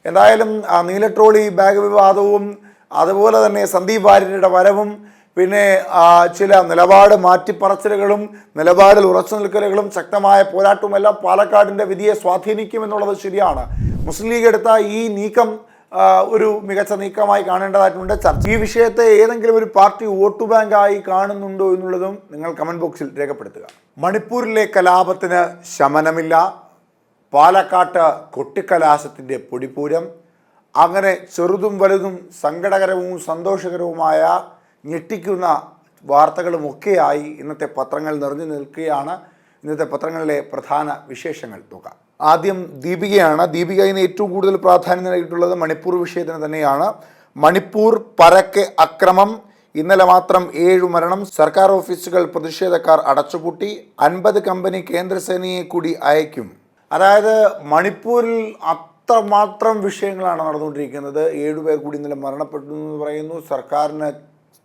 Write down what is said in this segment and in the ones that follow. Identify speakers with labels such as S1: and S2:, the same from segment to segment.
S1: എന്തായാലും നീല trolley bag വിവാദവും അതുപോലെ തന്നെ സന്ദീപ് വാര്യരുടെ വരവും പിന്നെ ചില നിലപാട് മാറ്റിപ്പറച്ചിലുകളും നിലപാടിൽ ഉറച്ചു നിൽക്കലുകളും ശക്തമായ പോരാട്ടവുമെല്ലാം പാലക്കാടിൻ്റെ വിധിയെ സ്വാധീനിക്കുമെന്നുള്ളത് ശരിയാണ്. മുസ്ലിം ലീഗ് എടുത്ത ഈ നീക്കം ഒരു മികച്ച നീക്കമായി കാണേണ്ടതായിട്ടുണ്ട്. ഈ വിഷയത്തെ ഏതെങ്കിലും ഒരു പാർട്ടി വോട്ട് ബാങ്കായി കാണുന്നുണ്ടോ എന്നുള്ളതും നിങ്ങൾ കമൻറ്റ് ബോക്സിൽ രേഖപ്പെടുത്തുക. മണിപ്പൂരിലെ കലാപത്തിന് ശമനമില്ല, പാലക്കാട്ട് കൊട്ടിക്കലാശത്തിൻ്റെ പൊടിപ്പൂരം. അങ്ങനെ ചെറുതും വലുതും സങ്കടകരവും സന്തോഷകരവുമായ ഞെട്ടിക്കുന്ന വാർത്തകളുമൊക്കെയായി ഇന്നത്തെ പത്രങ്ങൾ നിറഞ്ഞു നിൽക്കുകയാണ്. ഇന്നത്തെ പത്രങ്ങളിലെ പ്രധാന വിശേഷങ്ങൾ നോക്കാം. ആദ്യം ദീപികയാണ്. ദീപിക ഇന്ന് ഏറ്റവും കൂടുതൽ പ്രാധാന്യം നൽകിയിട്ടുള്ളത് മണിപ്പൂർ വിഷയത്തിന് തന്നെയാണ്. മണിപ്പൂർ പരക്കെ അക്രമം, ഇന്നലെ മാത്രം 7 മരണം, സർക്കാർ ഓഫീസുകൾ പ്രതിഷേധക്കാർ അടച്ചുപൂട്ടി, 50 കമ്പനി കേന്ദ്രസേനയെ കൂടി അയക്കും. അതായത് മണിപ്പൂരിൽ അത്രമാത്രം വിഷയങ്ങളാണ് നടന്നുകൊണ്ടിരിക്കുന്നത്. 7 പേർ കൂടി ഇന്നലെ മരണപ്പെട്ടു എന്ന് പറയുന്നു. സർക്കാരിന്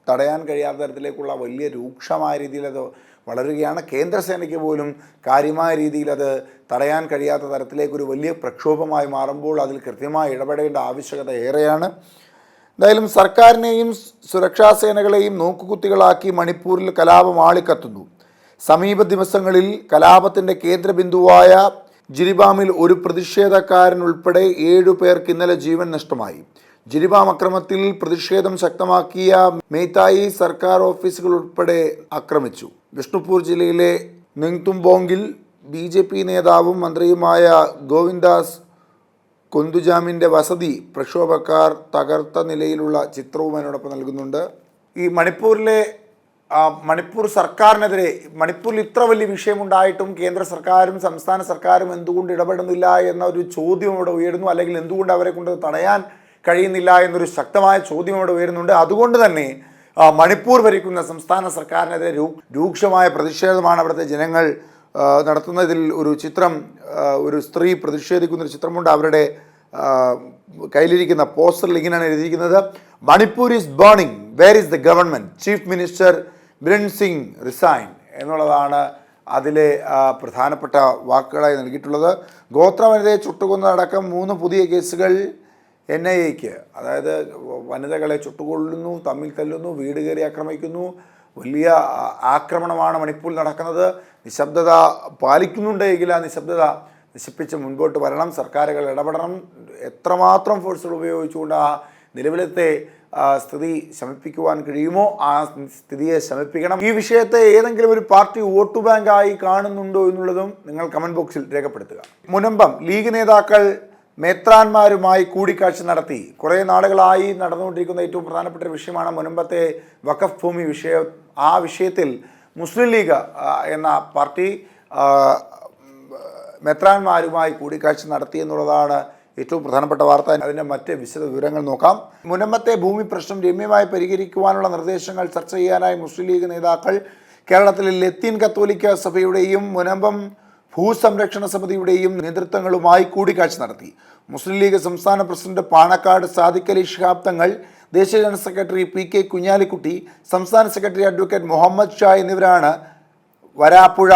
S1: തടയാൻ കഴിയാത്ത തരത്തിലേക്കുള്ള വലിയ രൂക്ഷമായ രീതിയിൽ അത് വളരുകയാണ്. കേന്ദ്രസേനയ്ക്ക് പോലും കാര്യമായ രീതിയിൽ അത് തടയാൻ കഴിയാത്ത തരത്തിലേക്കൊരു വലിയ പ്രക്ഷോഭമായി മാറുമ്പോൾ അതിൽ കൃത്യമായി ഇടപെടേണ്ട ആവശ്യകത ഏറെയാണ്. എന്തായാലും സർക്കാരിനെയും സുരക്ഷാ സേനകളെയും നോക്കുകുത്തികളാക്കി മണിപ്പൂരിൽ കലാപം ആളിക്കത്തുന്നു. സമീപ ദിവസങ്ങളിൽ കലാപത്തിൻ്റെ കേന്ദ്രബിന്ദുവായ ജിരിബാമിൽ ഒരു പ്രതിഷേധക്കാരൻ ഉൾപ്പെടെ 7 പേർക്ക് ഇന്നലെ ജീവൻ നഷ്ടമായി. ജിരിബാം അക്രമത്തിൽ പ്രതിഷേധം ശക്തമാക്കിയ മേത്തായി സർക്കാർ ഓഫീസുകൾ ഉൾപ്പെടെ ആക്രമിച്ചു. ബിഷ്ണുപൂർ ജില്ലയിലെ നിങ്തുംബോങ്ങിൽ BJP നേതാവും മന്ത്രിയുമായ ഗോവിന്ദാസ് കൊന്തുജാമിൻ്റെ വസതി പ്രക്ഷോഭക്കാർ തകർത്ത നിലയിലുള്ള ചിത്രവും അതിനോടൊപ്പം നൽകുന്നുണ്ട്. ഈ മണിപ്പൂർ സർക്കാരിനെതിരെ മണിപ്പൂരിൽ ഇത്ര വലിയ വിഷയമുണ്ടായിട്ടും കേന്ദ്ര സർക്കാരും സംസ്ഥാന സർക്കാരും എന്തുകൊണ്ട് ഇടപെടുന്നില്ല എന്ന ഒരു ചോദ്യം ഇവിടെ ഉയരുന്നു. അല്ലെങ്കിൽ എന്തുകൊണ്ട് അവരെ കൊണ്ട് തടയാൻ കഴിയുന്നില്ല എന്നൊരു ശക്തമായ ചോദ്യം ഇവിടെ ഉയരുന്നുണ്ട്. അതുകൊണ്ട് തന്നെ മണിപ്പൂർ ഭരിക്കുന്ന സംസ്ഥാന സർക്കാരിനെതിരെ രൂക്ഷമായ പ്രതിഷേധമാണ് അവിടുത്തെ ജനങ്ങൾ നടത്തുന്നതിൽ. ഒരു ചിത്രം, ഒരു സ്ത്രീ പ്രതിഷേധിക്കുന്നൊരു ചിത്രമുണ്ട്. അവരുടെ കയ്യിലിരിക്കുന്ന പോസ്റ്ററിൽ ഇങ്ങനെയാണ് എഴുതിയിരിക്കുന്നത്: Manipur is burning, where is the government, chief minister Biren Singh resign എന്നുള്ളതാണ് അതിലെ പ്രധാനപ്പെട്ട വാക്കുകളായി നൽകിയിട്ടുള്ളത്. ഗോത്ര വനിതയെ ചുട്ടുകൊന്നതടക്കം 3 പുതിയ കേസുകൾ NIAക്ക്. അതായത് വനിതകളെ ചുട്ടുകൊള്ളുന്നു, തമ്മിൽ തല്ലുന്നു, വീട് കയറി ആക്രമിക്കുന്നു. വലിയ ആക്രമണമാണ് മണിപ്പൂരിൽ നടക്കുന്നത്. നിശബ്ദത പാലിക്കുന്നുണ്ടെങ്കിൽ ആ നിശബ്ദത നശിപ്പിച്ച് മുൻപോട്ട് വരണം. സർക്കാരുകൾ ഇടപെടണം. എത്രമാത്രം ഫോഴ്സുകൾ ഉപയോഗിച്ചുകൊണ്ട് ആ നിലവിലത്തെ സ്ഥിതി ശമിപ്പിക്കുവാൻ കഴിയുമോ ആ സ്ഥിതിയെ ശമിപ്പിക്കണം. ഈ വിഷയത്തെ ഏതെങ്കിലും ഒരു പാർട്ടി വോട്ട് ബാങ്കായി കാണുന്നുണ്ടോ എന്നുള്ളതും നിങ്ങൾ കമൻറ്റ് ബോക്സിൽ രേഖപ്പെടുത്തുക. മുനമ്പം ലീഗ് നേതാക്കൾ മേത്രാന്മാരുമായി കൂടിക്കാഴ്ച നടത്തി. കുറേ നാളുകളായി നടന്നുകൊണ്ടിരിക്കുന്ന ഏറ്റവും പ്രധാനപ്പെട്ട ഒരു വിഷയമാണ് മുനമ്പത്തെ വഖഫ് ഭൂമി വിഷയം. ആ വിഷയത്തിൽ മുസ്ലിം ലീഗ് എന്ന പാർട്ടി മേത്രാന്മാരുമായി കൂടിക്കാഴ്ച നടത്തി എന്നുള്ളതാണ് ഏറ്റവും പ്രധാനപ്പെട്ട വാർത്ത. അതിൻ്റെ മറ്റ് വിശദ വിവരങ്ങൾ നോക്കാം. മുനമ്പത്തെ ഭൂമി പ്രശ്നം രമ്യമായി പരിഹരിക്കുവാനുള്ള നിർദ്ദേശങ്ങൾ ചർച്ച ചെയ്യാനായി മുസ്ലിം ലീഗ് നേതാക്കൾ കേരളത്തിലെ ലത്തീൻ കത്തോലിക്ക സഭയുടെയും മുനമ്പം ഭൂസംരക്ഷണ സമിതിയുടെയും നേതൃത്വങ്ങളുമായി കൂടിക്കാഴ്ച നടത്തി. മുസ്ലിം ലീഗ് സംസ്ഥാന പ്രസിഡന്റ് പാണക്കാട് സാദിഖ് അലി ശിഹാബ് തങ്ങൾ, ദേശീയ ജനറൽ സെക്രട്ടറി PK കുഞ്ഞാലിക്കുട്ടി, സംസ്ഥാന സെക്രട്ടറി അഡ്വക്കേറ്റ് മുഹമ്മദ് ഷാ എന്നിവരാണ് വരാപ്പുഴ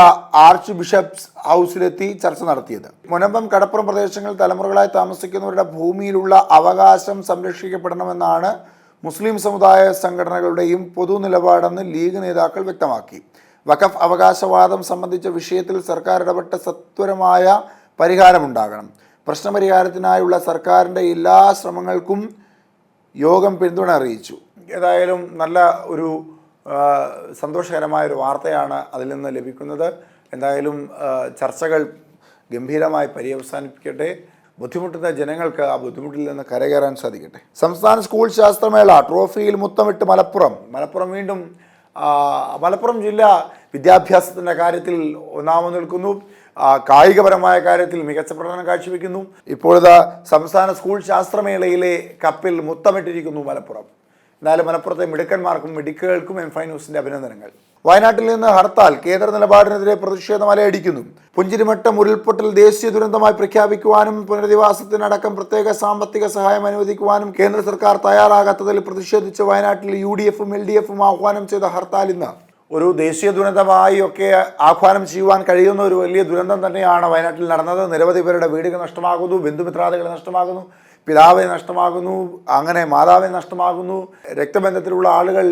S1: ആർച്ച് ബിഷപ്സ് ഹൗസിലെത്തി ചർച്ച നടത്തിയത്. മുനമ്പം കടപ്പുറം പ്രദേശങ്ങളിൽ തലമുറകളായി താമസിക്കുന്നവരുടെ ഭൂമിയിലുള്ള അവകാശം സംരക്ഷിക്കപ്പെടണമെന്നാണ് മുസ്ലിം സമുദായ സംഘടനകളുടെയും പൊതു നിലപാടെന്ന് ലീഗ് നേതാക്കൾ വ്യക്തമാക്കി. വഖഫ് അവകാശവാദം സംബന്ധിച്ച വിഷയത്തിൽ സർക്കാർ ഇടപെട്ട സത്വരമായ പരിഹാരമുണ്ടാകണം. പ്രശ്നപരിഹാരത്തിനായുള്ള സർക്കാരിൻ്റെ എല്ലാ ശ്രമങ്ങൾക്കും യോഗം പിന്തുണ അറിയിച്ചു. ഏതായാലും നല്ല ഒരു സന്തോഷകരമായൊരു വാർത്തയാണ് അതിൽ നിന്ന് ലഭിക്കുന്നത്. എന്തായാലും ചർച്ചകൾ ഗംഭീരമായി പര്യവസാനിപ്പിക്കട്ടെ. ബുദ്ധിമുട്ടുന്ന ജനങ്ങൾക്ക് ആ ബുദ്ധിമുട്ടിൽ നിന്ന് കരകയറാൻ സാധിക്കട്ടെ. സംസ്ഥാന സ്കൂൾ ശാസ്ത്രമേള ട്രോഫിയിൽ മുത്തമിട്ട് മലപ്പുറം വീണ്ടും മലപ്പുറം ജില്ല വിദ്യാഭ്യാസത്തിൻ്റെ കാര്യത്തിൽ ഒന്നാമത് നിൽക്കുന്നു. കായികപരമായ കാര്യത്തിൽ മികച്ച പ്രകടനം കാഴ്ചവെക്കുന്നു. ഇപ്പോഴത്തെ സംസ്ഥാന സ്കൂൾ ശാസ്ത്രമേളയിലെ കപ്പിൽ മുത്തമിട്ടിരിക്കുന്നു മലപ്പുറം. എന്നാലും മലപ്പുറത്തെ മിടുക്കന്മാർക്കും മിടുക്കുകൾക്കും M5 ന്യൂസിൻ്റെ അഭിനന്ദനങ്ങൾ. വയനാട്ടിൽ നിന്ന് ഹർത്താൽ, കേന്ദ്ര നിലപാടിനെതിരെ പ്രതിഷേധം അലയടിക്കുന്നു. പുഞ്ചിരിമട്ടം ഉരുൾപൊട്ടൽ ദേശീയ ദുരന്തമായി പ്രഖ്യാപിക്കുവാനും പുനരധിവാസത്തിനടക്കം പ്രത്യേക സാമ്പത്തിക സഹായം അനുവദിക്കുവാനും കേന്ദ്ര സർക്കാർ തയ്യാറാകാത്തതിൽ പ്രതിഷേധിച്ച് വയനാട്ടിൽ UDF-ഉം LDF-ഉം ആഹ്വാനം ചെയ്ത ഹർത്താൽ ഇന്ന് ഒരു ദേശീയ ദുരന്തമായി ഒക്കെ ആഹ്വാനം ചെയ്യുവാൻ കഴിയുന്ന ഒരു വലിയ ദുരന്തം തന്നെയാണ് വയനാട്ടിൽ നടന്നത്. നിരവധി പേരുടെ വീടുകൾ നഷ്ടമാകുന്നു, ബന്ധുമിത്രാദികൾ നഷ്ടമാകുന്നു, പിതാവിനെ നഷ്ടമാകുന്നു, അങ്ങനെ മാതാവിനെ നഷ്ടമാകുന്നു, രക്തബന്ധത്തിലുള്ള ആളുകൾ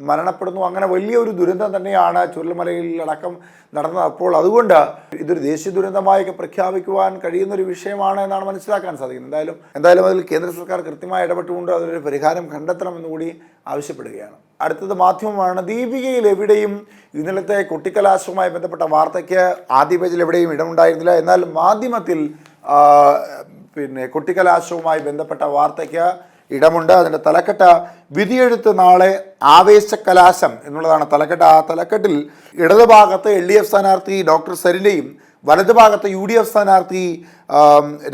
S1: മരണപ്പെടുന്നു. അങ്ങനെ വലിയൊരു ദുരന്തം തന്നെയാണ് ചൂരൽമലയിൽ അടക്കം നടന്നത്. അപ്പോൾ അതുകൊണ്ട് ഇതൊരു ദേശീയ ദുരന്തമായി പ്രഖ്യാപിക്കുവാൻ കഴിയുന്നൊരു വിഷയമാണ് എന്നാണ് മനസ്സിലാക്കാൻ സാധിക്കുന്നത്. എന്തായാലും അതിൽ കേന്ദ്ര സർക്കാർ കൃത്യമായി ഇടപെട്ടുകൊണ്ട് അതിനൊരു പരിഹാരം കണ്ടെത്തണമെന്ന് കൂടി ആവശ്യപ്പെടുകയാണ്. അടുത്തത് മാധ്യമമാണ്. ദീപികയിൽ എവിടെയും ഇന്നലത്തെ കുട്ടിക്കലാശവുമായി ബന്ധപ്പെട്ട വാർത്തയ്ക്ക് ആദ്യ പേജിൽ എവിടെയും ഇടമുണ്ടായിരുന്നില്ല. എന്നാൽ മാധ്യമത്തിൽ കുട്ടിക്കലാശവുമായി ബന്ധപ്പെട്ട വാർത്തയ്ക്ക് ഇടമുണ്ട്. അതിൻ്റെ തലക്കെട്ട് വിധിയെഴുത്ത് നാളെ ആവേശക്കലാശം എന്നുള്ളതാണ് തലക്കെട്ട്. ആ തലക്കെട്ടിൽ ഇടതുഭാഗത്ത് LDF സ്ഥാനാർത്ഥി ഡോക്ടർ സരിൻ്റെയും വലതുഭാഗത്ത് UDF സ്ഥാനാർത്ഥി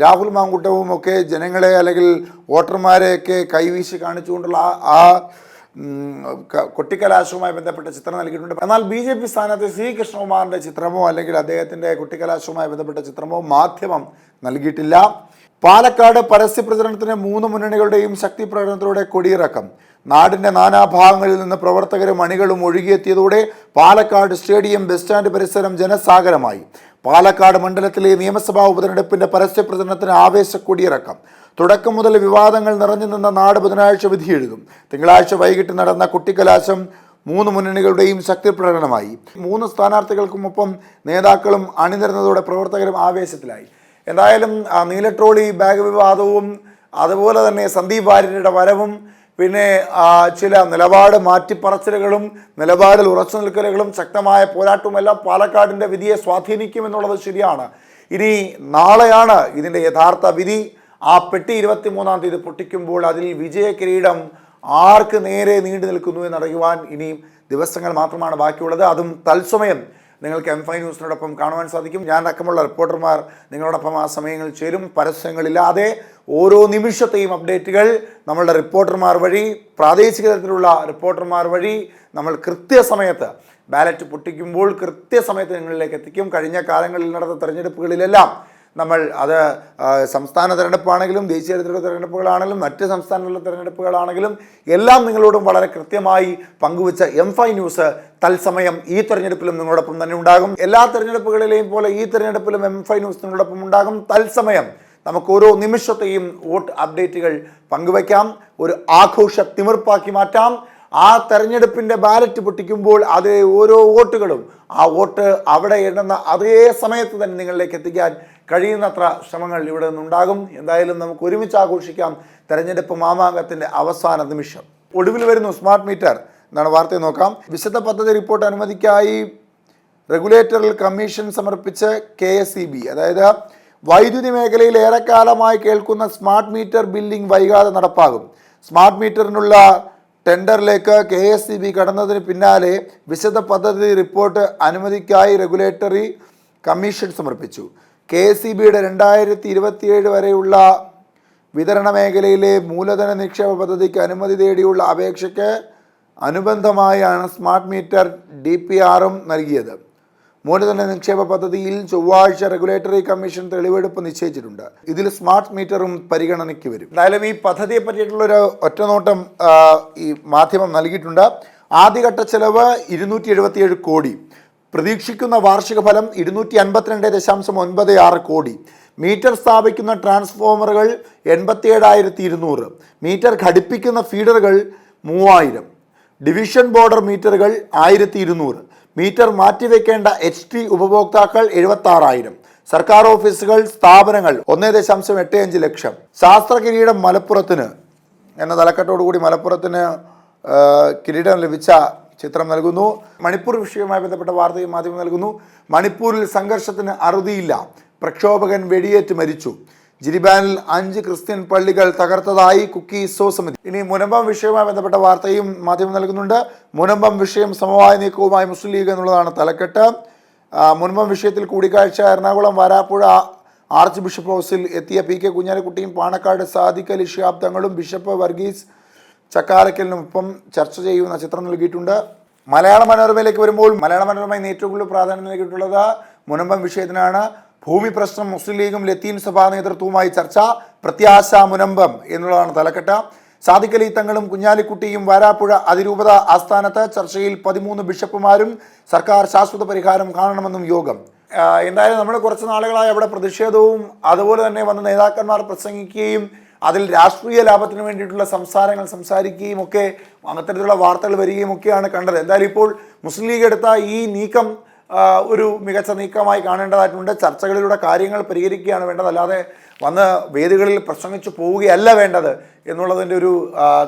S1: രാഹുൽ മാങ്കൂട്ടവും ഒക്കെ ജനങ്ങളെ അല്ലെങ്കിൽ വോട്ടർമാരെയൊക്കെ കൈവീശി കാണിച്ചുകൊണ്ടുള്ള ആ കൊട്ടിക്കലാശവുമായി ബന്ധപ്പെട്ട ചിത്രം നൽകിയിട്ടുണ്ട്. എന്നാൽ BJP സ്ഥാനാർത്ഥി C കൃഷ്ണകുമാറിൻ്റെ ചിത്രമോ അല്ലെങ്കിൽ അദ്ദേഹത്തിൻ്റെ കുട്ടിക്കലാശവുമായി ബന്ധപ്പെട്ട ചിത്രമോ മാധ്യമം നൽകിയിട്ടില്ല. പാലക്കാട് പരസ്യപ്രചരണത്തിന് 3 മുന്നണികളുടെയും ശക്തി പ്രകടനത്തിലൂടെ കൊടിയിറക്കം. നാടിൻ്റെ നാനാഭാഗങ്ങളിൽ നിന്ന് പ്രവർത്തകരും അണികളും ഒഴുകിയെത്തിയതോടെ പാലക്കാട് സ്റ്റേഡിയം, ബസ് സ്റ്റാൻഡ് പരിസരം ജനസാഗരമായി. പാലക്കാട് മണ്ഡലത്തിലെ നിയമസഭാ ഉപതെരഞ്ഞെടുപ്പിന്റെ പരസ്യപ്രചരണത്തിന് ആവേശ കൊടിയിറക്കം. തുടക്കം മുതൽ വിവാദങ്ങൾ നിറഞ്ഞു നിന്ന നാട് ബുധനാഴ്ച വിധിയെഴുതും. തിങ്കളാഴ്ച വൈകിട്ട് നടന്ന കുട്ടിക്കലാശം 3 മുന്നണികളുടെയും ശക്തി പ്രകടനമായി. 3 സ്ഥാനാർത്ഥികൾക്കുമൊപ്പം നേതാക്കളും അണിനിരന്നതോടെ പ്രവർത്തകരും ആവേശത്തിലായി. എന്തായാലും നീല ട്രോളി ബാഗ് വിവാദവും അതുപോലെ തന്നെ സന്ദീപ് വാര്യരുടെ വരവും പിന്നെ ചില നിലപാട് മാറ്റിപ്പറച്ചിലുകളും നിലപാടിൽ ഉറച്ചു നിൽക്കലുകളും ശക്തമായ പോരാട്ടവുമെല്ലാം പാലക്കാടിൻ്റെ വിധിയെ സ്വാധീനിക്കുമെന്നുള്ളത് ശരിയാണ്. ഇനി നാളെയാണ് ഇതിൻ്റെ യഥാർത്ഥ വിധി. ആ പെട്ടി 23-ാം തീയതി പൊട്ടിക്കുമ്പോൾ അതിൽ വിജയ കിരീടം ആർക്ക് നേരെ നീണ്ടു നിൽക്കുന്നു എന്നറിയുവാൻ ഇനിയും ദിവസങ്ങൾ മാത്രമാണ് ബാക്കിയുള്ളത്. അതും തത്സമയം നിങ്ങൾക്ക് M5 ന്യൂസിനോടൊപ്പം കാണുവാൻ സാധിക്കും. ഞാൻ അടക്കമുള്ള റിപ്പോർട്ടർമാർ നിങ്ങളോടൊപ്പം ആ സമയങ്ങളിൽ ചേരും. പരസ്യങ്ങളില്ലാതെ ഓരോ നിമിഷത്തെയും അപ്ഡേറ്റുകൾ നമ്മളുടെ റിപ്പോർട്ടർമാർ വഴി, പ്രാദേശിക തലത്തിലുള്ള റിപ്പോർട്ടർമാർ വഴി നമ്മൾ കൃത്യസമയത്ത് ബാലറ്റ് പൊട്ടിക്കുമ്പോൾ കൃത്യസമയത്ത് നിങ്ങളിലേക്ക് എത്തിക്കും. കഴിഞ്ഞ കാലങ്ങളിൽ നടന്ന തെരഞ്ഞെടുപ്പുകളിലെല്ലാം നമ്മൾ അത് സംസ്ഥാന തെരഞ്ഞെടുപ്പാണെങ്കിലും ദേശീയ തലത്തിലുള്ള തെരഞ്ഞെടുപ്പുകളാണെങ്കിലും മറ്റ് സംസ്ഥാനങ്ങളിലെ തെരഞ്ഞെടുപ്പുകളാണെങ്കിലും എല്ലാം നിങ്ങളോടും വളരെ കൃത്യമായി പങ്കുവച്ച M5 ന്യൂസ് തത്സമയം ഈ തെരഞ്ഞെടുപ്പിലും നിങ്ങളോടൊപ്പം തന്നെ ഉണ്ടാകും. എല്ലാ തെരഞ്ഞെടുപ്പുകളിലെയും പോലെ ഈ തെരഞ്ഞെടുപ്പിലും M5 ന്യൂസ് നിങ്ങളോടൊപ്പം ഉണ്ടാകും. തത്സമയം നമുക്ക് ഓരോ നിമിഷത്തെയും വോട്ട് അപ്ഡേറ്റുകൾ പങ്കുവയ്ക്കാം, ഒരു ആഘോഷ തിമിർപ്പാക്കി മാറ്റാം. ആ തെരഞ്ഞെടുപ്പിൻ്റെ ബാലറ്റ് പൊട്ടിക്കുമ്പോൾ അതേ ഓരോ വോട്ടുകളും ആ വോട്ട് അവിടെ എണ്ണുന്ന അതേ സമയത്ത് തന്നെ നിങ്ങളിലേക്ക് എത്തിക്കാൻ കഴിയുന്നത്ര ശ്രമങ്ങൾ ഇവിടെ നിന്നുണ്ടാകും. എന്തായാലും നമുക്ക് ഒരുമിച്ച് ആഘോഷിക്കാം തെരഞ്ഞെടുപ്പ് മാമാങ്കത്തിൻ്റെ അവസാന നിമിഷം. ഒടുവിൽ വരുന്നു സ്മാർട്ട് മീറ്റർ എന്നാണ് വാർത്തയെ നോക്കാം. വിശദ പദ്ധതി റിപ്പോർട്ട് അനുമതിക്കായി റെഗുലേറ്ററിൽ കമ്മീഷൻ സമർപ്പിച്ച് KSEB. അതായത് വൈദ്യുതി മേഖലയിൽ ഏറെക്കാലമായി കേൾക്കുന്ന സ്മാർട്ട് മീറ്റർ ബില്ലിംഗ് വൈകാതെ നടപ്പാകും. സ്മാർട്ട് മീറ്ററിനുള്ള ടെൻഡറിലേക്ക് KSEB കടന്നതിന് പിന്നാലെ വിശദ പദ്ധതി റിപ്പോർട്ട് അനുമതിക്കായി റെഗുലേറ്ററി കമ്മീഷൻ സമർപ്പിച്ചു. KSEBയുടെ 2027 വരെയുള്ള വിതരണ മേഖലയിലെ മൂലധന നിക്ഷേപ പദ്ധതിക്ക് അനുമതി തേടിയുള്ള അപേക്ഷയ്ക്ക് അനുബന്ധമായാണ് സ്മാർട്ട് മീറ്റർ DPRും നൽകിയത്. മൂലധന നിക്ഷേപ പദ്ധതിയിൽ ചൊവ്വാഴ്ച റെഗുലേറ്ററി കമ്മീഷൻ തെളിവെടുപ്പ് നിശ്ചയിച്ചിട്ടുണ്ട്. ഇതിൽ സ്മാർട്ട് മീറ്ററും പരിഗണനയ്ക്ക് വരും. എന്തായാലും ഈ പദ്ധതിയെ പറ്റിയിട്ടുള്ളൊരു ഒറ്റനോട്ടം ഈ മാധ്യമം നൽകിയിട്ടുണ്ട്. ആദ്യഘട്ട ചെലവ് 277 കോടി. പ്രതീക്ഷിക്കുന്ന വാർഷിക ഫലം 252.96 കോടി. മീറ്റർ സ്ഥാപിക്കുന്ന ട്രാൻസ്ഫോമറുകൾ 87,200. മീറ്റർ ഘടിപ്പിക്കുന്ന ഫീഡറുകൾ 3000. ഡിവിഷൻ ബോർഡർ മീറ്ററുകൾ 1200. മീറ്റർ മാറ്റിവെക്കേണ്ട HT ഉപഭോക്താക്കൾ 76,000. സർക്കാർ ഓഫീസുകൾ, സ്ഥാപനങ്ങൾ 1.85 ലക്ഷം. ശാസ്ത്ര കിരീടം മലപ്പുറത്തിന് എന്ന തലക്കെട്ടോടുകൂടി മലപ്പുറത്തിന് കിരീടം ലഭിച്ച ചിത്രം നൽകുന്നു. മണിപ്പൂർ വിഷയവുമായി ബന്ധപ്പെട്ട വാർത്തയും മാധ്യമം നൽകുന്നു. മണിപ്പൂരിൽ സംഘർഷത്തിന് അറുതിയില്ല, പ്രക്ഷോഭകൻ വെടിയേറ്റ് മരിച്ചു. ജിരിബാനിൽ 5 ക്രിസ്ത്യൻ പള്ളികൾ തകർത്തതായി കുക്കി സോ സമിതി. ഇനി മുനമ്പം വിഷയവുമായി ബന്ധപ്പെട്ട വാർത്തയും മാധ്യമം നൽകുന്നുണ്ട്. മുനമ്പം വിഷയം സമവായ നീക്കവുമായി മുസ്ലിം ലീഗ് എന്നുള്ളതാണ് തലക്കെട്ട്. മുനമ്പം വിഷയത്തിൽ കൂടിക്കാഴ്ച. എറണാകുളം വരാപ്പുഴ ആർച്ച് ബിഷപ്പ് ഹൗസിൽ എത്തിയ PK കുഞ്ഞാലിക്കുട്ടിയും പാണക്കാട് സാദിഖ് അലി ശിഹാബ് തങ്ങളും ബിഷപ്പ് വർഗീസ് ചക്കാരക്കലിനുമൊപ്പം ചർച്ച ചെയ്യുന്ന ചിത്രം നൽകിയിട്ടുണ്ട്. മലയാള മനോരമയിലേക്ക് വരുമ്പോൾ മലയാള മനോരമയിൽ ഏറ്റവും കൂടുതൽ പ്രാധാന്യം നൽകിയിട്ടുള്ളത് മുനമ്പം വിഷയത്തിനാണ്. ഭൂമി പ്രശ്നം മുസ്ലിം ലീഗും ലത്തീൻ സഭാ നേതൃത്വവുമായി ചർച്ച, പ്രത്യാശ മുനമ്പം എന്നുള്ളതാണ് തലക്കെട്ട്. സാദിഖ് അലി തങ്ങളും കുഞ്ഞാലിക്കുട്ടിയും വരാപ്പുഴ അതിരൂപത ആസ്ഥാനത്ത് ചർച്ചയിൽ 13 ബിഷപ്പുമാരും സർക്കാർ ശാശ്വത പരിഹാരം കാണണമെന്നും യോഗം. എന്തായാലും നമ്മൾ കുറച്ച് നാളുകളായി അവിടെ പ്രതിഷേധവും അതുപോലെ തന്നെ വന്ന നേതാക്കന്മാർ പ്രസംഗിക്കുകയും അതിൽ രാഷ്ട്രീയ ലാഭത്തിന് വേണ്ടിയിട്ടുള്ള സംസാരിക്കുകയും ഒക്കെ അത്തരത്തിലുള്ള വാർത്തകൾ വരികയും ഒക്കെയാണ് കണ്ടത്. എന്തായാലും ഇപ്പോൾ മുസ്ലിം ലീഗ് എടുത്ത ഈ നീക്കം ഒരു മികച്ച നീക്കമായി കാണേണ്ടതായിട്ടുണ്ട്. ചർച്ചകളിലൂടെ കാര്യങ്ങൾ പരിഹരിക്കുകയാണ് വേണ്ടത്, അല്ലാതെ വന്ന് വേദികളിൽ പ്രസംഗിച്ചു പോവുകയല്ല വേണ്ടത് എന്നുള്ളതിൻ്റെ ഒരു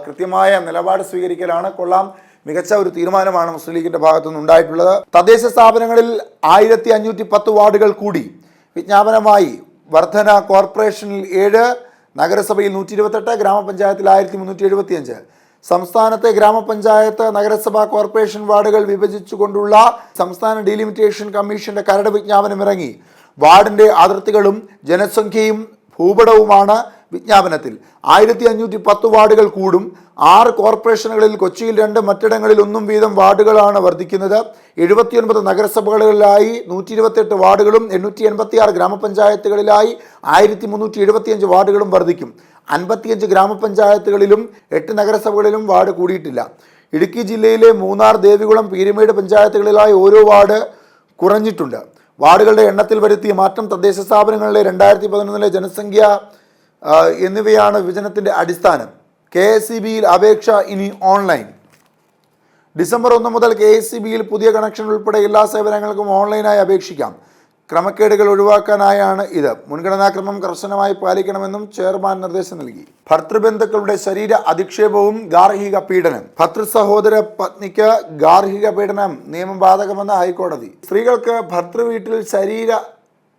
S1: കൃത്യമായ നിലപാട് സ്വീകരിക്കലാണ്. കൊള്ളാം, മികച്ച ഒരു തീരുമാനമാണ് മുസ്ലിം ലീഗിൻ്റെ ഭാഗത്തുനിന്ന് ഉണ്ടായിട്ടുള്ളത്. തദ്ദേശ സ്ഥാപനങ്ങളിൽ 1510 വാർഡുകൾ കൂടി വിജ്ഞാപനമായി. വർധന കോർപ്പറേഷനിൽ 7, നഗരസഭയിൽ 128, ഗ്രാമപഞ്ചായത്തിൽ 1375. സംസ്ഥാനത്തെ ഗ്രാമപഞ്ചായത്ത്, നഗരസഭ, കോർപ്പറേഷൻ വാർഡുകൾ വിഭജിച്ചുകൊണ്ടുള്ള സംസ്ഥാന ഡീലിമിറ്റേഷൻ കമ്മീഷന്റെ കരട് വിജ്ഞാപനം ഇറങ്ങി. വാർഡിന്റെ അതിർത്തികളും ജനസംഖ്യയും ഭൂപടവുമാണ് വിജ്ഞാപനത്തിൽ. 1510 വാർഡുകൾ കൂടും. 6 കോർപ്പറേഷനുകളിൽ കൊച്ചിയിൽ 2, മറ്റിടങ്ങളിൽ 1 വീതം വാർഡുകളാണ് വർദ്ധിക്കുന്നത്. 79 നഗരസഭകളിലായി 128 വാർഡുകളും 886 ഗ്രാമപഞ്ചായത്തുകളിലായി 1375 വാർഡുകളും വർദ്ധിക്കും. 55 ഗ്രാമപഞ്ചായത്തുകളിലും 8 നഗരസഭകളിലും വാർഡ് കൂടിയിട്ടില്ല. ഇടുക്കി ജില്ലയിലെ മൂന്നാർ, ദേവികുളം, പീരുമേട് പഞ്ചായത്തുകളിലായി ഓരോ വാർഡ് കുറഞ്ഞിട്ടുണ്ട്. വാർഡുകളുടെ എണ്ണത്തിൽ വരുത്തിയ മാറ്റം തദ്ദേശ സ്ഥാപനങ്ങളിലെ 2011 ജനസംഖ്യ എന്നിവയാണ് വിഭജനത്തിൻ്റെ അടിസ്ഥാനം. KSEBയിൽ അപേക്ഷ ഇനി ഓൺലൈൻ. ഡിസംബർ 1 മുതൽ KSEBയിൽ പുതിയ കണക്ഷൻ ഉൾപ്പെടെ എല്ലാ സേവനങ്ങൾക്കും ഓൺലൈനായി അപേക്ഷിക്കാം. ക്രമക്കേടുകൾ ഒഴിവാക്കാനായാണ് ഇത്. മുൻഗണനാക്രമം കർശനമായി പാലിക്കണമെന്നും ചെയർമാൻ നിർദ്ദേശം നൽകി. ഭർത്തൃബന്ധുക്കളുടെ ശരീര അധിക്ഷേപവും ഗാർഹിക പീഡനം. ഭർത്തൃ സഹോദര പത്നിക്ക് ഗാർഹിക പീഡനം നിയമം ബാധകമെന്ന് ഹൈക്കോടതി. സ്ത്രീകൾക്ക് ഭർത്തൃ വീട്ടിൽ ശരീര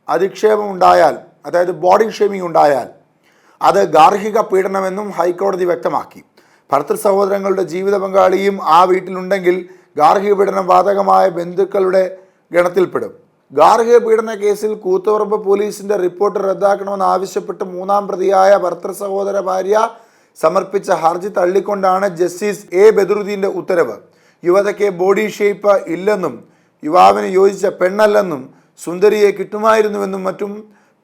S1: അധിക്ഷേപം ഉണ്ടായാൽ, അതായത് ബോഡി ഷേമിംഗ് ഉണ്ടായാൽ, അത് ഗാർഹിക പീഡനമെന്നും ഹൈക്കോടതി വ്യക്തമാക്കി. ഭർത്തൃ സഹോദരങ്ങളുടെ ജീവിത പങ്കാളിയും ആ വീട്ടിലുണ്ടെങ്കിൽ ഗാർഹിക പീഡനം ബാധകമായ ബന്ധുക്കളുടെ ഗണത്തിൽപ്പെടും. ഗാർഹിക പീഡന കേസിൽ കൂത്തുപറമ്പ് പോലീസിന്റെ റിപ്പോർട്ട് റദ്ദാക്കണമെന്ന് ആവശ്യപ്പെട്ട് 3-ാം പ്രതിയായ ഭർത്തൃ സഹോദര ഭാര്യ സമർപ്പിച്ച ഹർജി തള്ളിക്കൊണ്ടാണ് ജസ്റ്റിസ് A ബദറുദ്ദീന്റെ ഉത്തരവ്. യുവതയ്ക്ക് ബോഡി ഷേപ്പ് ഇല്ലെന്നും യുവാവിന് യോജിച്ച പെണ്ണല്ലെന്നും സുന്ദരിയെ കിട്ടുമായിരുന്നുവെന്നും മറ്റും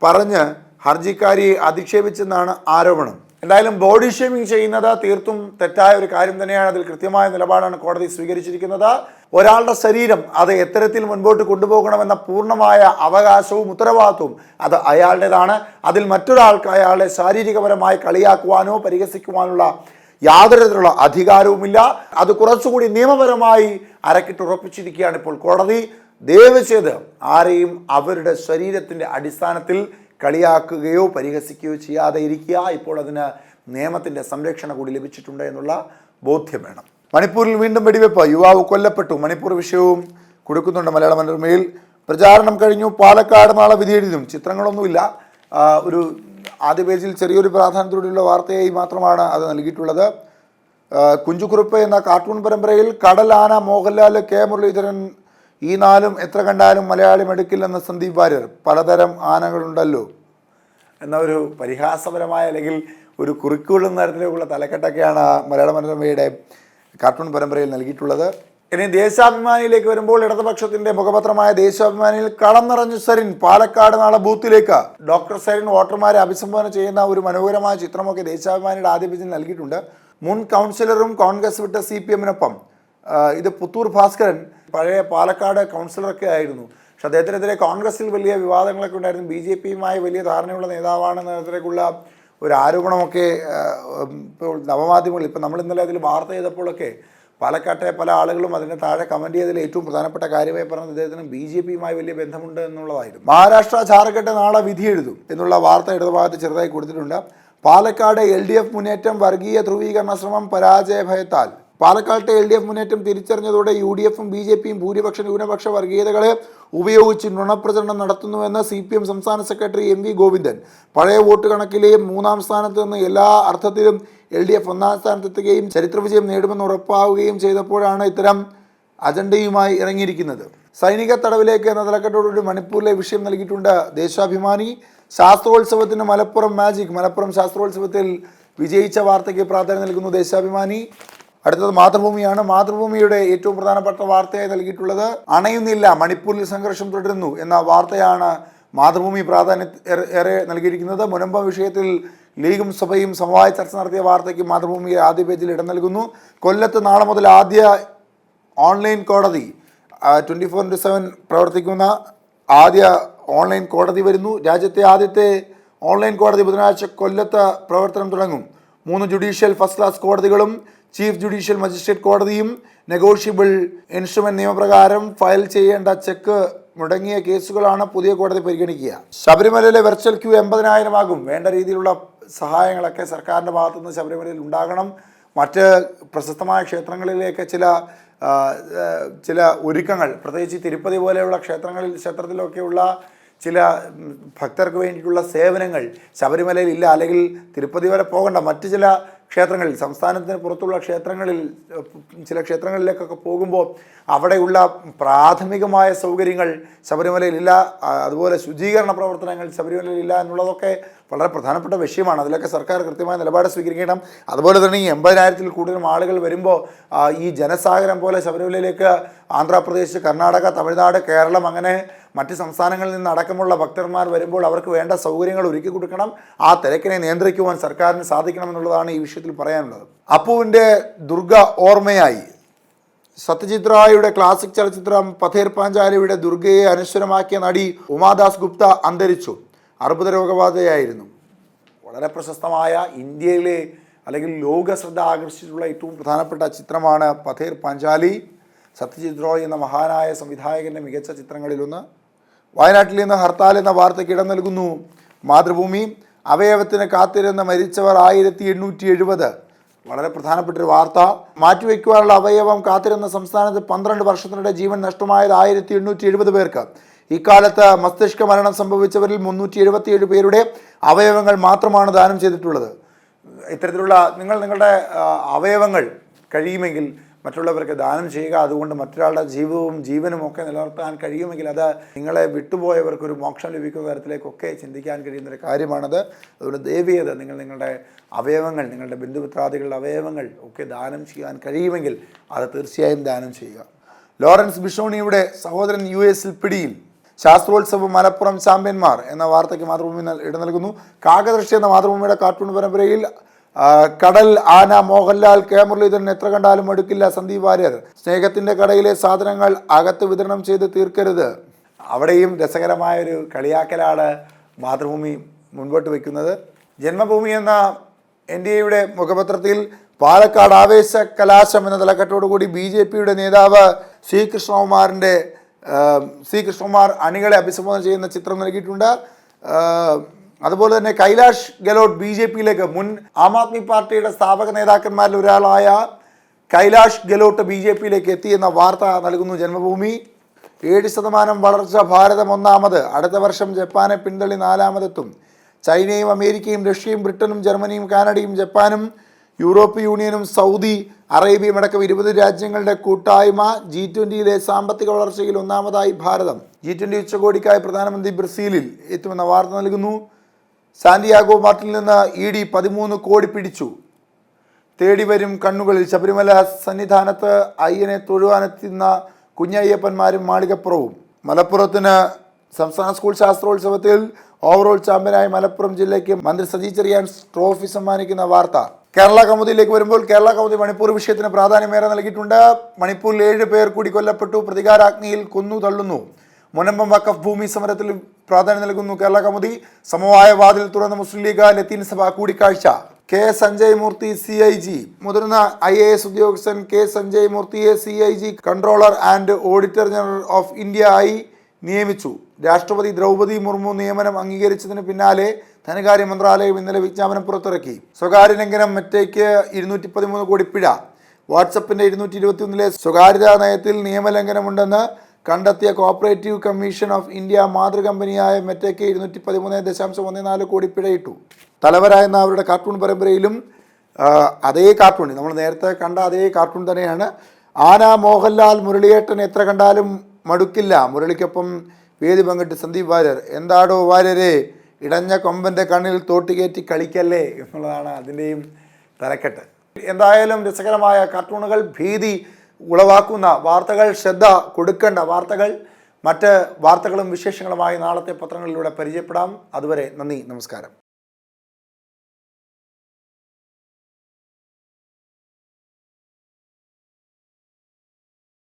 S1: പറഞ്ഞ് ഹർജിക്കാരിയെ അധിക്ഷേപിച്ചെന്നാണ് ആരോപണം. എന്തായാലും ബോഡി ഷേമിംഗ് ചെയ്യുന്നത് തീർത്തും തെറ്റായ ഒരു കാര്യം തന്നെയാണ്. അതിൽ കൃത്യമായ നിലപാടാണ് കോടതി സ്വീകരിച്ചിരിക്കുന്നത്. ഒരാളുടെ ശരീരം അത് എത്തരത്തിൽ മുൻപോട്ട് കൊണ്ടുപോകണമെന്ന പൂർണ്ണമായ അവകാശവും ഉത്തരവാദിത്വവും അത് അയാളുടേതാണ്. അതിൽ മറ്റൊരാൾക്ക് അയാളെ ശാരീരികപരമായി കളിയാക്കുവാനോ പരിഹസിക്കുവാനുള്ള യാതൊരു തരത്തിലുള്ള അധികാരവുമില്ല. അത് കുറച്ചുകൂടി നിയമപരമായി അരക്കിട്ടുറപ്പിച്ചിരിക്കുകയാണ് ഇപ്പോൾ കോടതി. ദയവ് ചെയ്ത് ആരെയും അവരുടെ ശരീരത്തിൻ്റെ അടിസ്ഥാനത്തിൽ കളിയാക്കുകയോ പരിഹസിക്കുകയോ ചെയ്യാതെ ഇരിക്കുക. ഇപ്പോൾ അതിന് നിയമത്തിൻ്റെ സംരക്ഷണം കൂടി ലഭിച്ചിട്ടുണ്ട് എന്നുള്ള ബോധ്യം വേണം. മണിപ്പൂരിൽ വീണ്ടും വെടിവെപ്പ്, യുവാവ് കൊല്ലപ്പെട്ടു. മണിപ്പൂർ വിഷയവും കൊടുക്കുന്നുണ്ട് മലയാള മനോരമയിൽ. പ്രചാരണം കഴിഞ്ഞു, പാലക്കാട് നാളെ വിധിയെഴുതും. ചിത്രങ്ങളൊന്നുമില്ല. ഒരു ആദ്യ പേജിൽ ചെറിയൊരു പ്രാധാന്യത്തോടെയുള്ള വാർത്തയായി മാത്രമാണ് അത് നൽകിയിട്ടുള്ളത്. കുഞ്ചുകുറുപ്പ് എന്ന കാർട്ടൂൺ പരമ്പരയിൽ കടൽ ആന മോഹൻലാൽ, K മുരളീധരൻ, ഈ 4 എത്ര കണ്ടാലും മലയാളി എടുക്കില്ലെന്ന് സന്ദീപ് വാര്യർ. പലതരം ആനകളുണ്ടല്ലോ എന്ന ഒരു പരിഹാസപരമായ അല്ലെങ്കിൽ ഒരു കുറിക്കുകൊള്ളുന്ന തരത്തിലേക്കുള്ള തലക്കെട്ടൊക്കെയാണ് മലയാള മനോരമയുടെ കാർട്ടൂൺ പരമ്പരയിൽ നൽകിയിട്ടുള്ളത്. ഇനി ദേശാഭിമാനിയിലേക്ക് വരുമ്പോൾ ഇടതുപക്ഷത്തിന്റെ മുഖപത്രമായ ദേശാഭിമാനിയിൽ കളം നിറഞ്ഞു സരിൻ. പാലക്കാട് നാളെ ബൂത്തിലേക്ക്. ഡോക്ടർ സരിൻ വോട്ടർമാരെ അഭിസംബോധന ചെയ്യുന്ന ഒരു മനോഹരമായ ചിത്രമൊക്കെ ദേശാഭിമാനിയുടെ ആദ്യ പേജിൽ നൽകിയിട്ടുണ്ട്. മുൻ കൗൺസിലറും കോൺഗ്രസ് വിട്ട CPM-നൊപ്പം. ഇത് പുത്തൂർ ഭാസ്കരൻ പഴയ പാലക്കാട് കൗൺസിലറൊക്കെ ആയിരുന്നു. പക്ഷെ അദ്ദേഹത്തിനെതിരെ കോൺഗ്രസിൽ വലിയ വിവാദങ്ങളൊക്കെ ഉണ്ടായിരുന്നു. BJP-യുമായി വലിയ ധാരണയുള്ള നേതാവാണെന്നതിലേക്കുള്ള ഒരു ആരോപണമൊക്കെ ഇപ്പോൾ നവമാധ്യമങ്ങൾ, ഇപ്പോൾ നമ്മൾ ഇന്നലെ അതിൽ വാർത്ത ചെയ്തപ്പോഴൊക്കെ പാലക്കാട്ടെ പല ആളുകളും അതിന് താഴെ കമൻറ്റ് ചെയ്തതിൽ ഏറ്റവും പ്രധാനപ്പെട്ട കാര്യമായി പറഞ്ഞത് അദ്ദേഹത്തിന് BJP-യുമായി വലിയ ബന്ധമുണ്ട് എന്നുള്ളതായിരുന്നു. മഹാരാഷ്ട്ര, ജാർഖണ്ഡ് നാളെ വിധി എഴുതും എന്നുള്ള വാർത്ത ഇടതുഭാഗത്ത് ചെറുതായി കൊടുത്തിട്ടുണ്ട്. പാലക്കാട് LDF മുന്നേറ്റം, വർഗീയ ധ്രുവീകരണ ശ്രമം പരാജയ ഭയത്താൽ. പാലക്കാട്ടെ LDF മുന്നേറ്റം തിരിച്ചറിഞ്ഞതോടെ UDF-ഉം BJP-യും ഭൂരിപക്ഷ ന്യൂനപക്ഷ വർഗീയതകളെ ഉപയോഗിച്ച് നുണപ്രചരണം നടത്തുന്നുവെന്ന് CPM സംസ്ഥാന സെക്രട്ടറി MV ഗോവിന്ദൻ. പഴയ വോട്ട് കണക്കിലെയും 3-ാം സ്ഥാനത്ത് നിന്ന് എല്ലാ അർത്ഥത്തിലും LDF 1-ാം സ്ഥാനത്തെത്തുകയും ചരിത്രവിജയം നേടുമെന്ന് ഉറപ്പാവുകയും ചെയ്തപ്പോഴാണ് ഇത്തരം അജണ്ടയുമായി ഇറങ്ങിയിരിക്കുന്നത്. സൈനിക തടവിലേക്ക് എന്ന തലക്കെട്ടോടുകൂടി മണിപ്പൂരിലെ വിഷയം നൽകിയിട്ടുണ്ട് ദേശാഭിമാനി. ശാസ്ത്രോത്സവത്തിന് മലപ്പുറം മാജിക്. മലപ്പുറം ശാസ്ത്രോത്സവത്തിൽ വിജയിച്ച വാർത്തയ്ക്ക് പ്രാധാന്യം നൽകുന്നു ദേശാഭിമാനി. അടുത്തത് മാതൃഭൂമിയാണ്. മാതൃഭൂമിയുടെ ഏറ്റവും പ്രധാനപ്പെട്ട വാർത്തയായി നൽകിയിട്ടുള്ളത് അണയുന്നില്ല, മണിപ്പൂരിൽ സംഘർഷം തുടരുന്നു എന്ന വാർത്തയാണ് മാതൃഭൂമി പ്രാധാന്യം ഏറെ നൽകിയിരിക്കുന്നത്. മുനമ്പം വിഷയത്തിൽ ലീഗും സഭയും സമവായ ചർച്ച നടത്തിയ വാർത്തയ്ക്ക് മാതൃഭൂമി ആദ്യ പേജിൽ ഇടം നൽകുന്നു. കൊല്ലത്ത് നാളെ മുതൽ ആദ്യ ഓൺലൈൻ കോടതി. 24/7 പ്രവർത്തിക്കുന്ന ആദ്യ ഓൺലൈൻ കോടതി വരുന്നു. രാജ്യത്തെ ആദ്യത്തെ ഓൺലൈൻ കോടതി ബുധനാഴ്ച കൊല്ലത്ത് പ്രവർത്തനം തുടങ്ങും. 3 ജുഡീഷ്യൽ ഫസ്റ്റ് ക്ലാസ് കോടതികളും ചീഫ് ജുഡീഷ്യൽ മജിസ്ട്രേറ്റ് കോടതിയും നെഗോഷ്യബിൾ ഇൻസ്ട്രുമെന്റ് നിയമപ്രകാരം ഫയൽ ചെയ്യേണ്ട ചെക്ക് മുടങ്ങിയ കേസുകളാണ് പുതിയ കോടതി പരിഗണിക്കുക. ശബരിമലയിലെ വെർച്വൽ ക്യൂ 80,000 ആകും. വേണ്ട രീതിയിലുള്ള സഹായങ്ങളൊക്കെ സർക്കാരിൻ്റെ ഭാഗത്തുനിന്ന് ശബരിമലയിൽ ഉണ്ടാകണം. മറ്റ് പ്രശസ്തമായ ക്ഷേത്രങ്ങളിലേക്ക് ചില ഒരുക്കങ്ങൾ, പ്രത്യേകിച്ച് തിരുപ്പതി പോലെയുള്ള ക്ഷേത്രത്തിലൊക്കെയുള്ള ചില ഭക്തർക്ക് വേണ്ടിയിട്ടുള്ള സേവനങ്ങൾ ശബരിമലയിൽ ഇല്ല. അല്ലെങ്കിൽ തിരുപ്പതി വരെ പോകേണ്ട മറ്റ് ചില ക്ഷേത്രങ്ങളിൽ, സംസ്ഥാനത്തിന് പുറത്തുള്ള ചില ക്ഷേത്രങ്ങളിലേക്കൊക്കെ പോകുമ്പോൾ അവിടെയുള്ള പ്രാഥമികമായ സൗകര്യങ്ങൾ ശബരിമലയിലില്ല. അതുപോലെ ശുചീകരണ പ്രവർത്തനങ്ങൾ ശബരിമലയിലില്ല എന്നുള്ളതൊക്കെ വളരെ പ്രധാനപ്പെട്ട വിഷയമാണ്. അതിലൊക്കെ സർക്കാർ കൃത്യമായ നിലപാട് സ്വീകരിക്കണം. അതുപോലെ തന്നെ ഈ 80,000-ൽ കൂടുതലും ആളുകൾ വരുമ്പോൾ ഈ ജനസാഗരം പോലെ ശബരിമലയിലേക്ക് ആന്ധ്രാപ്രദേശ്, കർണാടക, തമിഴ്നാട്, കേരളം അങ്ങനെ മറ്റ് സംസ്ഥാനങ്ങളിൽ നിന്ന് അടക്കമുള്ള ഭക്തന്മാർ വരുമ്പോൾ അവർക്ക് വേണ്ട സൗകര്യങ്ങൾ ഒരുക്കി കൊടുക്കണം. ആ തിരക്കിനെ നിയന്ത്രിക്കുവാൻ സർക്കാരിന് സാധിക്കണമെന്നുള്ളതാണ് ഈ വിഷയത്തിൽ പറയാനുള്ളത്. അപ്പുവിൻ്റെ ദുർഗ ഓർമ്മയായി സത്യജിത് റായിയുടെ ക്ലാസിക് ചലച്ചിത്രം പഥേർ പാഞ്ചാലിയുടെ ദുർഗയെ അനശ്വരമാക്കിയ നടി ഉമാദാസ് ഗുപ്ത അന്തരിച്ചു. അർബുദ രോഗബാധയായിരുന്നു. വളരെ പ്രശസ്തമായ ഇന്ത്യയിലെ അല്ലെങ്കിൽ ലോക ശ്രദ്ധ ആകർഷിച്ചിട്ടുള്ള ഏറ്റവും പ്രധാനപ്പെട്ട ചിത്രമാണ് പഥേർ പാഞ്ചാലി. സത്യജിത് റോയ് എന്ന മഹാനായ സംവിധായകൻ്റെ മികച്ച ചിത്രങ്ങളിലൊന്ന്. വയനാട്ടിൽ നിന്ന് ഹർത്താൽ എന്ന വാർത്തയ്ക്ക് ഇടം നൽകുന്നു മാതൃഭൂമി. അവയവത്തിന് കാത്തിരുന്ന് മരിച്ചവർ 1870. വളരെ പ്രധാനപ്പെട്ടൊരു വാർത്ത. മാറ്റിവെക്കുവാനുള്ള അവയവം കാത്തിരുന്ന സംസ്ഥാനത്ത് 12 വർഷത്തിനിടെ ജീവൻ നഷ്ടമായത് 1870 പേർക്ക്. ഇക്കാലത്ത് മസ്തിഷ്ക മരണം സംഭവിച്ചവരിൽ 377 പേരുടെ അവയവങ്ങൾ മാത്രമാണ് ദാനം ചെയ്തിട്ടുള്ളത്. ഇത്തരത്തിലുള്ള നിങ്ങളുടെ അവയവങ്ങൾ കഴിയുമെങ്കിൽ മറ്റുള്ളവർക്ക് ദാനം ചെയ്യുക. അതുകൊണ്ട് മറ്റൊരാളുടെ ജീവിതവും ജീവനും ഒക്കെ നിലനിർത്താൻ കഴിയുമെങ്കിൽ അത് നിങ്ങളെ വിട്ടുപോയവർക്കൊരു മോക്ഷം ലഭിക്കുന്ന തരത്തിലേക്കൊക്കെ ചിന്തിക്കാൻ കഴിയുന്നൊരു കാര്യമാണത്. അതുകൊണ്ട് ദയവേത് നിങ്ങളുടെ അവയവങ്ങൾ, നിങ്ങളുടെ ബന്ധുമിത്രാദികളുടെ അവയവങ്ങൾ ഒക്കെ ദാനം ചെയ്യാൻ കഴിയുമെങ്കിൽ അത് തീർച്ചയായും ദാനം ചെയ്യുക. ലോറൻസ് ബിഷോണിയുടെ സഹോദരൻ US-ൽ പിടിയിൽ. ശാസ്ത്രോത്സവം മലപ്പുറം ചാമ്പ്യന്മാർ എന്ന വാർത്തയ്ക്ക് മാതൃഭൂമി ഇടം നൽകുന്നു. കാകദൃഷ്ടി എന്ന മാതൃഭൂമിയുടെ കാർട്ടൂൺ പരമ്പരയിൽ കടൽ ആന മോഹൻലാൽ, കെ മുരളീധരൻ എത്ര കണ്ടാലും മടുക്കില്ല സന്ദീപ് വാര്യർ. സ്നേഹത്തിൻ്റെ കടയിലെ സാധനങ്ങൾ അകത്ത് വിതരണം ചെയ്ത് തീർക്കരുത്. അവിടെയും രസകരമായൊരു കളിയാക്കലാണ് മാതൃഭൂമി മുൻപോട്ട് വയ്ക്കുന്നത്. ജന്മഭൂമി എന്ന NDAയുടെ മുഖപത്രത്തിൽ പാലക്കാട് ആവേശ കലാശം എന്ന തലക്കെട്ടോടുകൂടി BJPയുടെ നേതാവ് സി കൃഷ്ണകുമാർ അണികളെ അഭിസംബോധന ചെയ്യുന്ന ചിത്രം നൽകിയിട്ടുണ്ട്. അതുപോലെ തന്നെ കൈലാഷ് ഗെലോട്ട് BJPയിലേക്ക്, മുൻ ആം ആദ്മി പാർട്ടിയുടെ സ്ഥാപക നേതാക്കന്മാരിൽ ഒരാളായ കൈലാഷ് ഗെലോട്ട് BJPയിലേക്ക് എത്തിയെന്ന വാർത്ത നൽകുന്നു ജന്മഭൂമി. 7% വളർച്ച, ഭാരതം 1ാമത്. അടുത്ത വർഷം ജപ്പാനെ പിന്തള്ളി 4ാമതെത്തും. ചൈനയും അമേരിക്കയും റഷ്യയും ബ്രിട്ടനും ജർമ്മനിയും കാനഡയും ജപ്പാനും യൂറോപ്യൻ യൂണിയനും സൗദി അറേബ്യയും അടക്കം 20 രാജ്യങ്ങളുടെ കൂട്ടായ്മ. G20യിലെ സാമ്പത്തിക വളർച്ചയിൽ 1ാമതായി ഭാരതം. G20 ഉച്ചകോടിക്കായി പ്രധാനമന്ത്രി ബ്രസീലിൽ എത്തുമെന്ന വാർത്ത നൽകുന്നു. സാന്റിയാഗോ മാർട്ടിൽ നിന്ന് ED 13 കോടി പിടിച്ചു. തേടി വരും കണ്ണുകളിൽ. ശബരിമല സന്നിധാനത്ത് അയ്യനെ തൊഴുവാനെത്തുന്ന കുഞ്ഞയ്യപ്പന്മാരും മാളികപ്പുറവും. മലപ്പുറത്തിന് സംസ്ഥാന സ്കൂൾ ശാസ്ത്രോത്സവത്തിൽ ഓവറോൾ ചാമ്പ്യനായി മലപ്പുറം ജില്ലയ്ക്ക് മന്ത്രി സജി ചെറിയാൻ ട്രോഫി സമ്മാനിക്കുന്ന വാർത്ത. കേരള കൗമുദിയിലേക്ക് വരുമ്പോൾ കേരള കൗമുദി മണിപ്പൂർ വിഷയത്തിന് പ്രാധാന്യമേറെ നൽകിയിട്ടുണ്ട്. മണിപ്പൂരിൽ 7 പേർ കൂടി കൊല്ലപ്പെട്ടു. പ്രതികാരാഗ്നിയിൽ കൊന്നു തള്ളുന്നു. മുനമ്പം വഖഫ് ഭൂമി സമരത്തിൽ പ്രാധാന്യം നൽകുന്നു കേരള കൗമുദി. സമവായ വാതിൽ തുറന്ന മുസ്ലിം ലീഗ് ലത്തീൻ സഭ കൂടിക്കാഴ്ച. K Sanjay Murthy CIG. മുതിർന്ന IAS ഉദ്യോഗസ്ഥൻ കെ സഞ്ജയ് മൂർത്തിയെ CIG controller and auditor general of India ആയി നിയമിച്ചു. രാഷ്ട്രപതി ദ്രൗപദി മുർമു നിയമനം അംഗീകരിച്ചതിന് പിന്നാലെ ധനകാര്യ മന്ത്രാലയം ഇന്നലെ വിജ്ഞാപനം പുറത്തിറക്കി. സ്വകാര്യ ലംഘനം മെറ്റയ്ക്ക് 213 കോടി പിഴ. വാട്സപ്പിന്റെ 221 സ്വകാര്യതാ നയത്തിൽ നിയമലംഘനമുണ്ടെന്ന് കണ്ടെത്തിയ കോപ്പറേറ്റീവ് കമ്മീഷൻ ഓഫ് ഇന്ത്യ മാതൃകമ്പനിയായ മെറ്റയ്ക്ക് 213.14 കോടി പിഴയിട്ടു. തലവര എന്ന അവരുടെ കാർട്ടൂൺ പരമ്പരയിലും അതേ കാർട്ടൂൺ, നമ്മൾ നേരത്തെ കണ്ട അതേ കാർട്ടൂൺ തന്നെയാണ്. ആന മോഹൻലാൽ, മുരളിയേട്ടൻ എത്ര കണ്ടാലും മടുക്കില്ല. മുരളിക്കൊപ്പം വേദി പങ്കിട്ട് സന്ദീപ് വാര്യർ. എന്താടോ വാര്യരെ, ഇടഞ്ഞ കൊമ്പൻ്റെ കണ്ണിൽ തോട്ടുകയറ്റി കളിക്കല്ലേ എന്നുള്ളതാണ് അതിൻ്റെയും തലക്കെട്ട്. എന്തായാലും രസകരമായ കാർട്ടൂണുകൾ, ഭീതി ഉളവാക്കുന്ന വാർത്തകൾ, ശ്രദ്ധ കൊടുക്കേണ്ട വാർത്തകൾ, മറ്റ് വാർത്തകളും വിശേഷങ്ങളുമായി നാളത്തെ പത്രങ്ങളിലൂടെ പരിചയപ്പെടാം. അതുവരെ നന്ദി, നമസ്കാരം.